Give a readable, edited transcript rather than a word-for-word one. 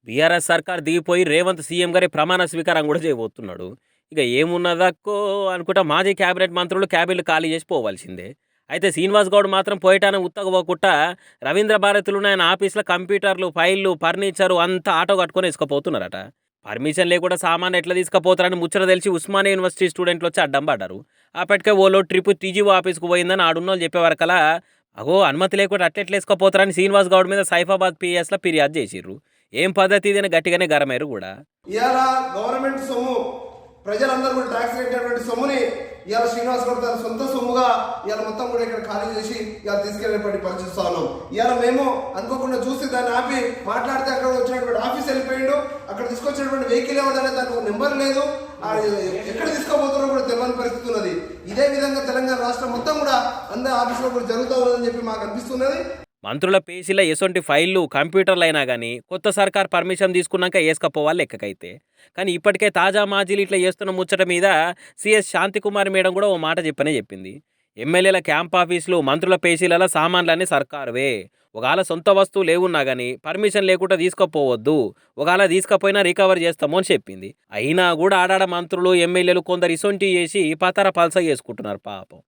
BRS సర్కార్ దిగిపోయి Revanth CM గారి ప్రమాణ స్వీకారం కూడా చేయబోతున్నాడు. ఇక ఏమున్నదక్కో అనుకుంటా మాజీ క్యాబినెట్ మంత్రులు క్యాబిన్లు ఖాళీ చేసి పోవాల్సిందే. అయితే శ్రీనివాస్ గౌడ్ మాత్రం పోయటాన ఉత్తగ పోకుండా రవీంద్ర భారతిలోని ఆయన ఆఫీస్లో కంప్యూటర్లు, ఫైళ్లు, ఫర్నిచరు అంతా ఆటో కట్టుకొని వేసుకుపోతున్నారట. పర్మిషన్ లేకుండా సామాన్ ఎట్లా తీసుకుపోతారని ముచ్చట తెలిసి ఉస్మానియా యూనివర్సిటీ స్టూడెంట్లు వచ్చి అడ్డం పడ్డారు. అప్పటికే ఓలో ట్రిప్ టీజీఓ ఆఫీస్కు పోయిందని ఆడున్నోళ్ళు చెప్పేవరకలా అగో అనుమతి లేకుండా అట్టెట్లా వేసుకుపోతారని శ్రీనివాస్ గౌడ్ మీద సైఫాబాద్ పిఎస్లో ఫిర్యాదు చేసిర్రు. ఏం పద్ధతి ఇదని గట్టిగానే గరమేరు కూడా. ఇవాళ గవర్నమెంట్ సొమ్ము ప్రజలందరూ కూడా ట్యాక్స్ కట్టేటువంటి సొమ్ముని ఇవాళ శ్రీనివాస్ గౌడ్ తన సొంత సొమ్ముగా ఇవాళ మొత్తం కూడా ఇక్కడ ఖాళీ చేసి ఇవాళ తీసుకెళ్ళేటువంటి పరిస్థితి ఉన్నాం. ఇవాళ మేము అనుకోకుండా చూసి దాన్ని ఆపి మాట్లాడితే అక్కడ వచ్చినటువంటి ఆఫీస్ వెళ్ళిపోయిండు. అక్కడ తీసుకొచ్చినటువంటి వెహికల్ ఏమన్నా దానికి నెంబర్ లేదు, ఎక్కడ తీసుకోబోతున్నారో కూడా తెలియని పరిస్థితి ఉన్నది. ఇదే విధంగా తెలంగాణ రాష్ట్రం మొత్తం కూడా అందరి ఆఫీసులో కూడా జరుగుతూ ఉన్నదని చెప్పి మాకు అనిపిస్తున్నది. మంత్రుల పేజీలో ఎసొంటి ఫైళ్లు కంప్యూటర్లు అయినా కానీ కొత్త సర్కార్ పర్మిషన్ తీసుకున్నాక వేసుకపోవాలి లెక్కకైతే. కానీ ఇప్పటికే తాజా మాజీలు ఇట్లా చేస్తున్న ముచ్చట మీద సిఎస్ శాంతికుమార్ మేడం కూడా ఓ మాట చెప్పింది. ఎమ్మెల్యేల క్యాంప్ ఆఫీసులు, మంత్రుల పేజీలలో సామాన్లన్నీ సర్కారువే. ఒకవేళ సొంత వస్తువులు ఏమున్నా కానీ పర్మిషన్ లేకుండా తీసుకుపోవద్దు, ఒకవేళ తీసుకపోయినా రికవర్ చేస్తాము అని చెప్పింది. అయినా కూడా ఆడాడ మంత్రులు, ఎమ్మెల్యేలు కొందరు ఇసొంటి చేసి పతర పల్స చేసుకుంటున్నారు పాపం.